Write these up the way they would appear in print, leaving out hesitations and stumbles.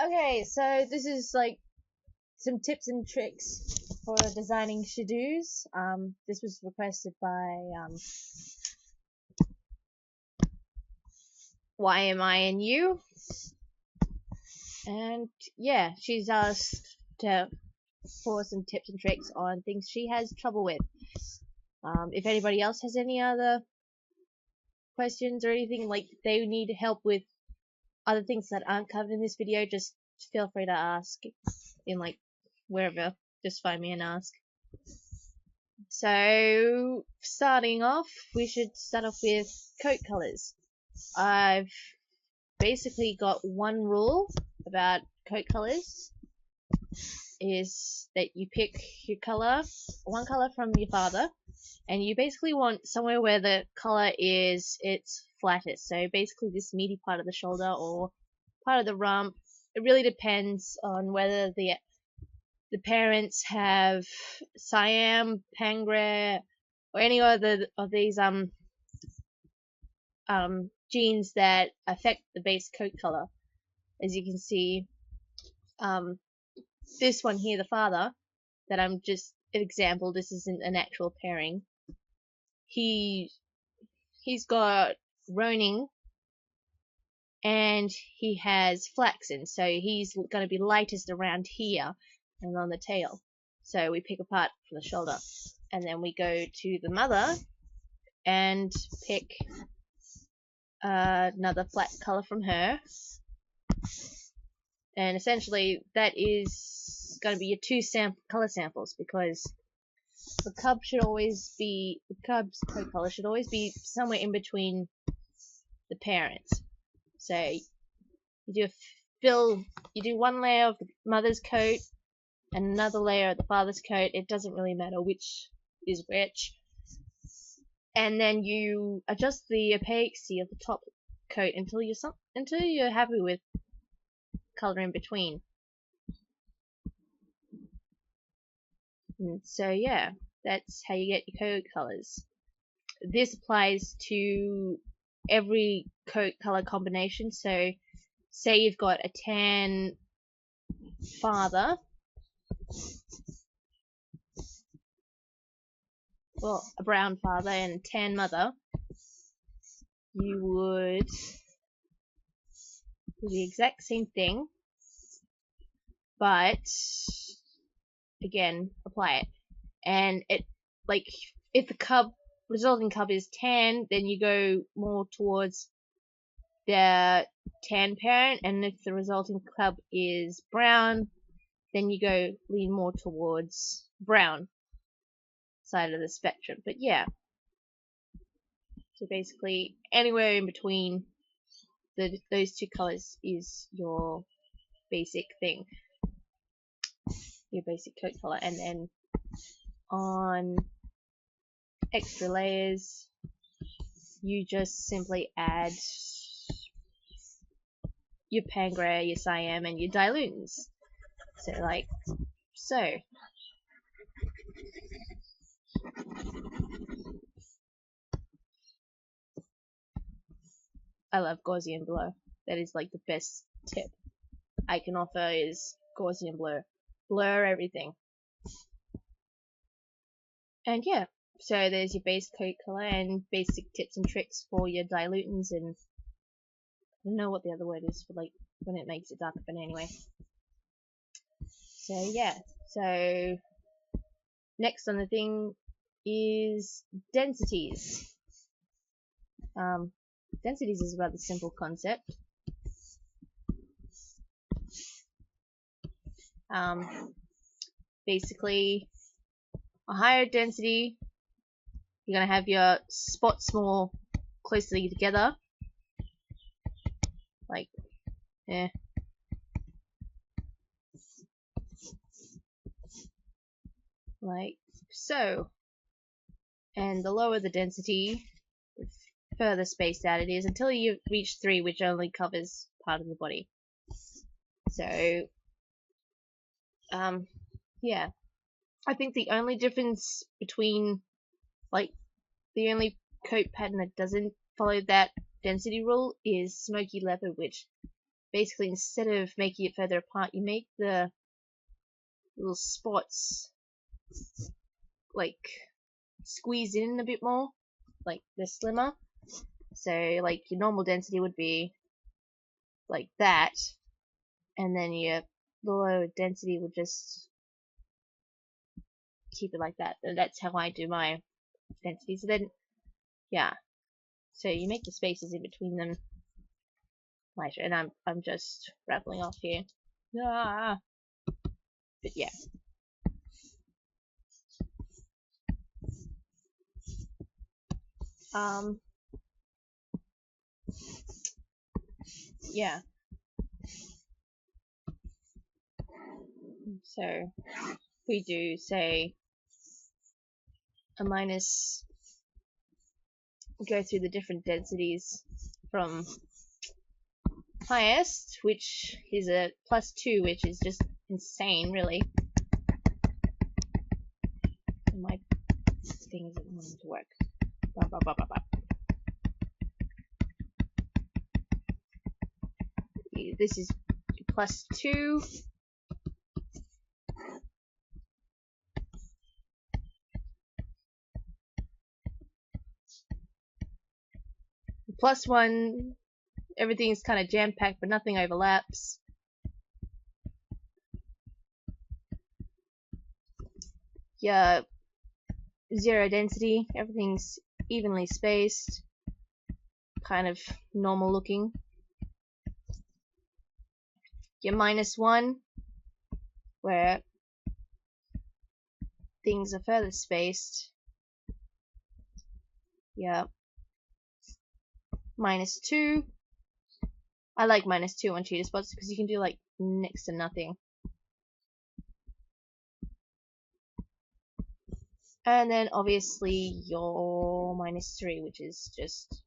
Okay, so this is like some tips and tricks for designing Shedus. This was requested by YMINU, and yeah, she's asked for some tips and tricks on things she has trouble with. If anybody else has any other questions or anything like they need help with other things that aren't covered in this video, just feel free to ask in like wherever. Just find me and ask. So starting off, we should start off with coat colors. I've basically got one rule about coat colors, is that you pick your color, one color from your father, and you basically want somewhere where the color is its flattest. So basically this meaty part of the shoulder or part of the rump. It really depends on whether the parents have Siam, Pangre, or any other of these genes that affect the base coat color. As you can see, this one here, the father, that I'm just an example. This isn't an actual pairing. He's got Roning, and he has flaxen, so he's going to be lightest around here and on the tail. So we pick a part from the shoulder, and then we go to the mother and pick another flat color from her, and essentially that is going to be your two color samples, because the cub's coat color should always be somewhere in between the parents. So you do one layer of the mother's coat and another layer of the father's coat. It doesn't really matter which is which. And then you adjust the opaquity of the top coat until you're happy with color in between. And so yeah, that's how you get your coat colors. This applies to every coat color combination. So say you've got a tan father, well, a brown father and a tan mother, you would do the exact same thing, but again, apply it. And it, like, if the resulting cub is tan, then you go more towards the tan parent, and if the resulting cub is brown, then you lean more towards brown side of the spectrum. But yeah, so basically anywhere in between those two colors is your basic thing, your basic coat color. And then on extra layers, you just simply add your Pangre, your Siam, and your dilutants. So like so. I love Gaussian blur. That is like the best tip I can offer, is Gaussian blur. Blur everything. And yeah, so there's your base coat color and basic tips and tricks for your dilutants, and I don't know what the other word is for like when it makes it darker, but anyway. So yeah, so next on the thing is densities. Densities is a rather simple concept. Basically, a higher density, you're going to have your spots more closely together, like like so. And the lower the density, the further spaced out it is, until you reach 3, which only covers part of the body. So yeah, I think the only difference between, like, the only coat pattern that doesn't follow that density rule is smoky leopard, which basically instead of making it further apart, you make the little spots like squeeze in a bit more, like they're slimmer. So like your normal density would be like that, and then your lower density would just keep it like that. And that's how I do my density. So then, yeah. So you make the spaces in between them lighter, and I'm just rattling off here. Ah. But yeah. Yeah. So we do say a minus, go through the different densities from highest, which is a +2, which is just insane, really. My thing isn't wanting to work. Blah, blah, blah, blah, blah. This is +2. +1, everything's kind of jam-packed, but nothing overlaps. Yeah, 0 density, everything's evenly spaced, kind of normal looking. Your -1, where things are further spaced. Yeah. -2. I like -2 on cheater spots because you can do like next to nothing. And then obviously your -3, which is just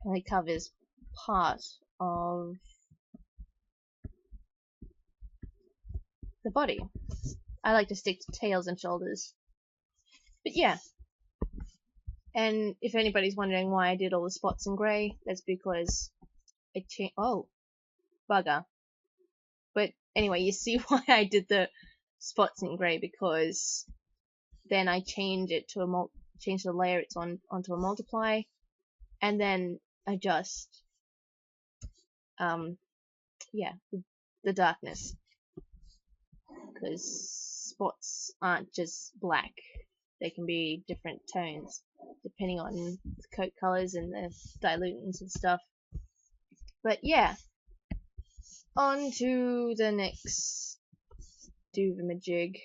only covers part of the body. I like to stick to tails and shoulders. But yeah. And if anybody's wondering why I did all the spots in grey, that's because I changed. Oh, bugger. But anyway, you see why I did the spots in grey, because then I change it to change the layer it's on onto a multiply, and then adjust yeah, the darkness, because spots aren't just black, they can be different tones depending on the coat colors and the dilutants and stuff. But yeah, on to the next doogamajig.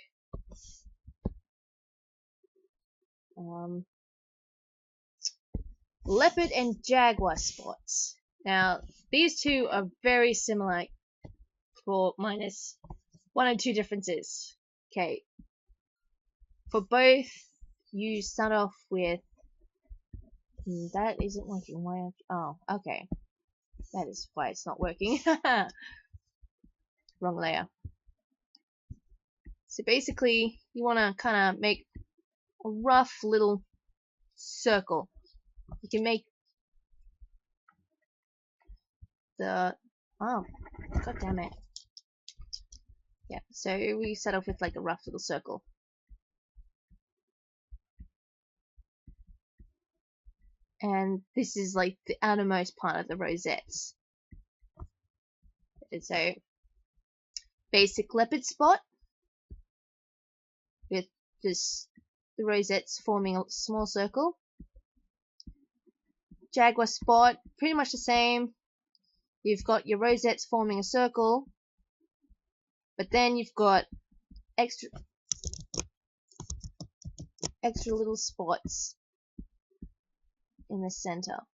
Leopard and jaguar spots. Now, these two are very similar for minus 1 or 2 differences. Okay. For both, you start off with... that isn't working. Why? Oh, okay. That is why it's not working. Wrong layer. So basically, you want to kind of make a rough little circle. You can make the... oh, god damn it. Yeah, so we start off with like a rough little circle. And this is like the outermost part of the rosettes. It's a basic leopard spot with just the rosettes forming a small circle. Jaguar spot, pretty much the same. You've got your rosettes forming a circle, but then you've got extra little spots in the center.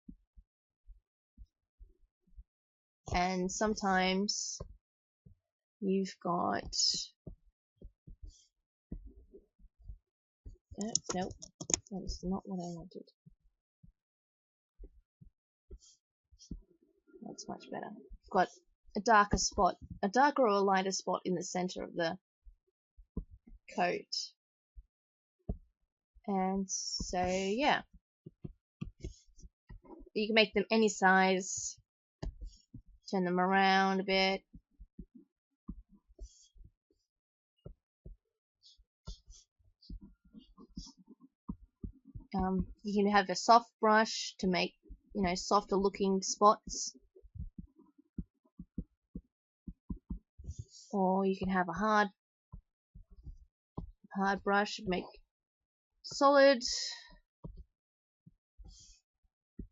And sometimes you've got... nope, that is not what I wanted. That's much better. You've got a darker spot, a darker or a lighter spot in the center of the coat. And so, yeah. You can make them any size. Turn them around a bit. You can have a soft brush to make, softer looking spots. Or you can have a hard brush to make solid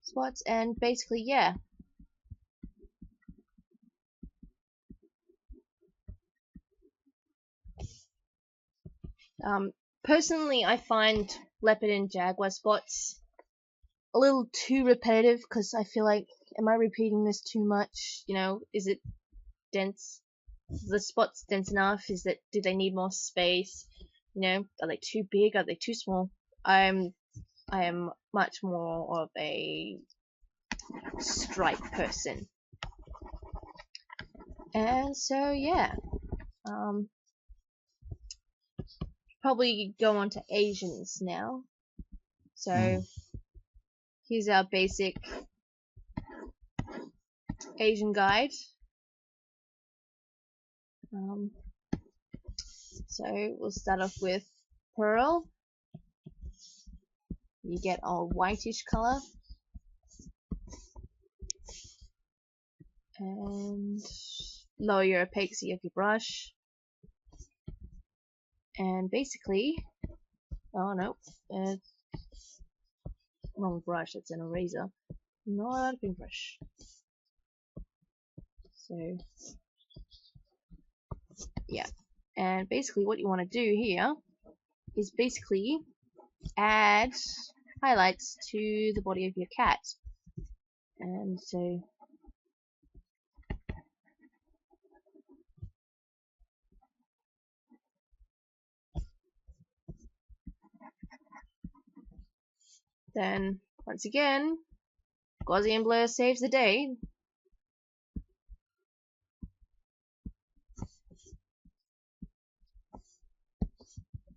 spots, and basically, yeah. Personally, I find leopard and jaguar spots a little too repetitive, because I feel like, am I repeating this too much? Is it dense? The spots dense enough? Do they need more space? Are they too big? Are they too small? I am much more of a stripe person. And so, yeah. Probably go on to Asians now. So, here's our basic Asian guide. So we'll start off with pearl. You get a whitish color. And lower your opaquity of your brush. And basically, oh no, wrong brush, it's an eraser. Not a paintbrush. So, yeah. And basically what you want to do here is basically add highlights to the body of your cat. And so then once again, Gaussian blur saves the day.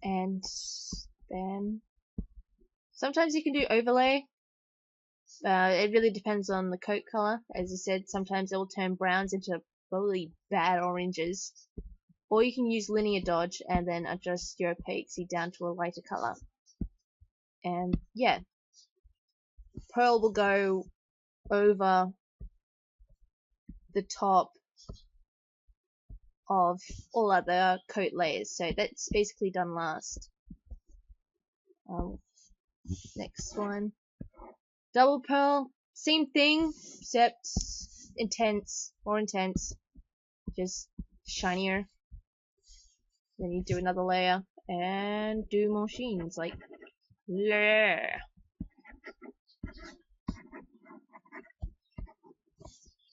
And then sometimes you can do overlay. It really depends on the coat color. As you said, sometimes it will turn browns into probably bad oranges. Or you can use linear dodge and then adjust your opaquity down to a lighter color. And yeah, pearl will go over the top of all other coat layers. So that's basically done last. Next one. Double pearl, same thing, except more intense, just shinier. Then you do another layer and do more sheens, like yeah.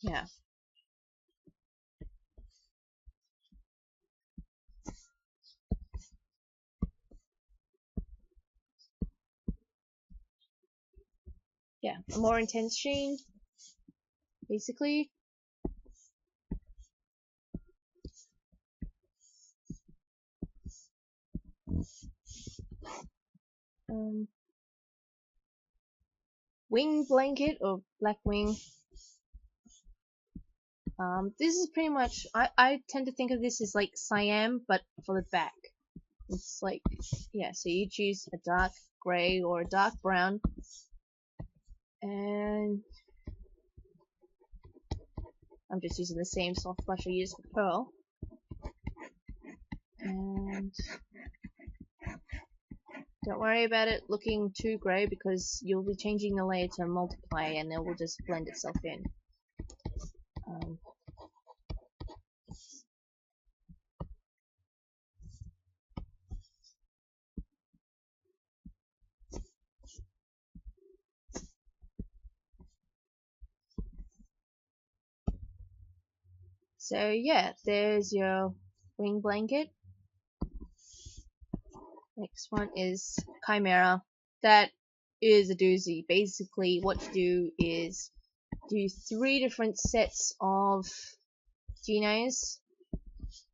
Yeah. Yeah, a more intense sheen, basically. Wing blanket or black wing. This is pretty much, I tend to think of this as like cyan, but for the back. It's like, yeah, so you choose a dark gray or a dark brown. And I'm just using the same soft brush I used for pearl. And don't worry about it looking too grey, because you'll be changing the layer to multiply and it will just blend itself in. So yeah, there's your wing blanket. Next one is Chimera. That is a doozy. Basically what you do is do 3 different sets of genos.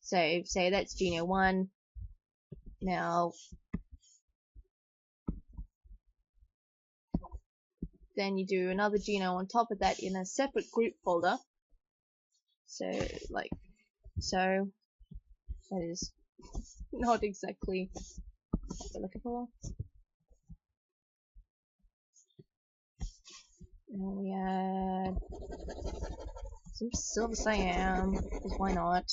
So say that's Geno 1. Now then you do another geno on top of that in a separate group folder. So, like, so, that is not exactly what we're looking for. And we add some silver cyan, because why not?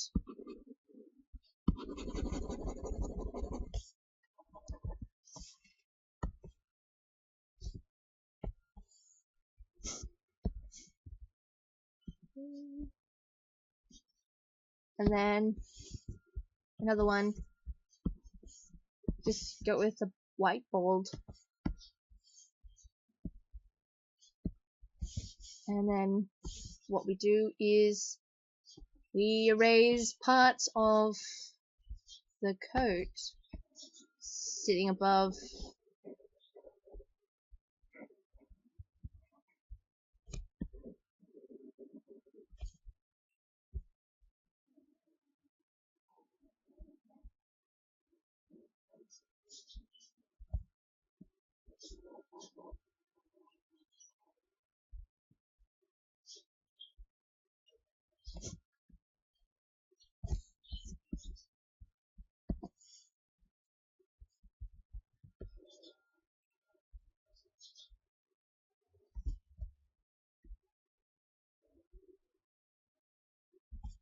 And then another one, just go with the white bold. And then what we do is we erase parts of the coat sitting above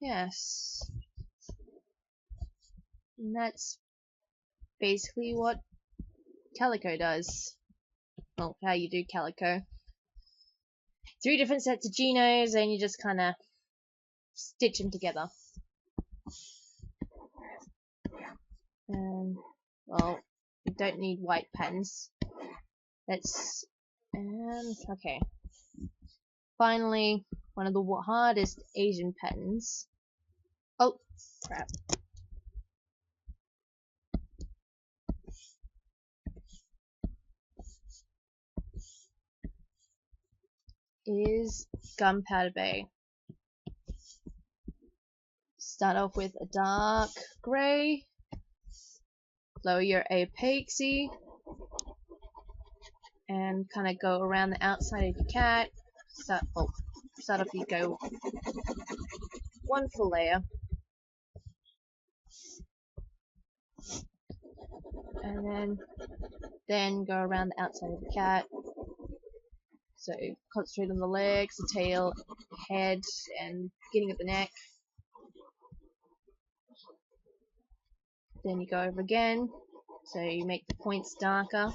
yes. And that's basically what calico does. Well, how you do calico. 3 different sets of genos, and you just kind of stitch them together. Well, you don't need white patterns. Let's, okay. Finally, one of the hardest Asian patterns. Oh, crap. Is Gunpowder Bay. Start off with a dark grey, lower your opaquity, and kind of go around the outside of your cat. Start off, you go one full layer, and then go around the outside of the cat. So concentrate on the legs, the tail, head, and beginning of the neck. Then you go over again, so you make the points darker.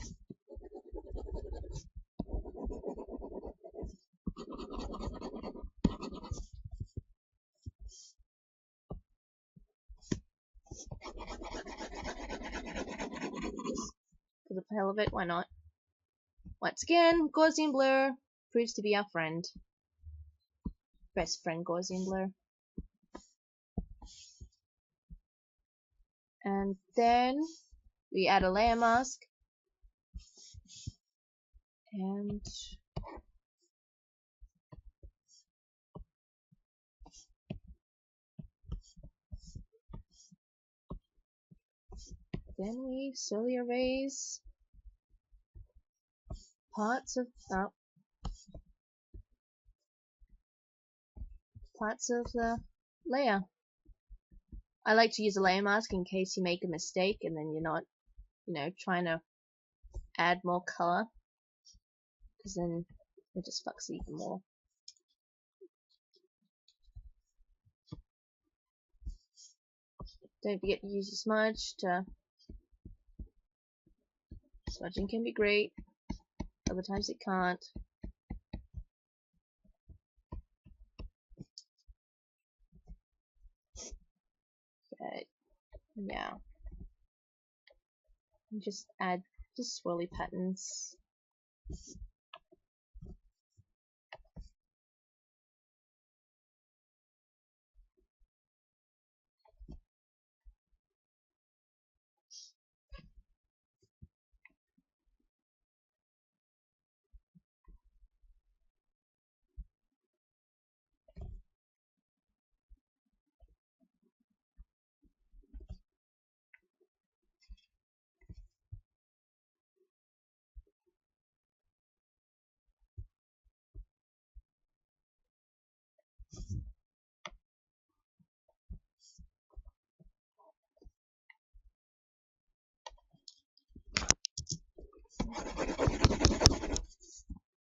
For the hell of it, why not? Once again, Gaussian blur proves to be our friend. Best friend Gaussian blur. And then we add a layer mask, and then we slowly erase parts of the layer. I like to use a layer mask in case you make a mistake and then you're not, trying to add more color, because then it just fucks it even more. Don't forget to use your smudge. Smudging can be great, other times it can't. But yeah, and just add just swirly patterns.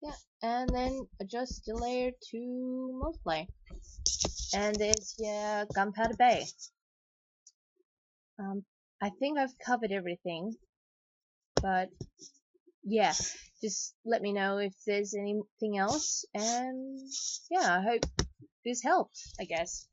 Yeah, and then adjust the layer to multiply. And there's your Gunpowder Bay. I think I've covered everything, but yeah, just let me know if there's anything else, and yeah, I hope this helped, I guess.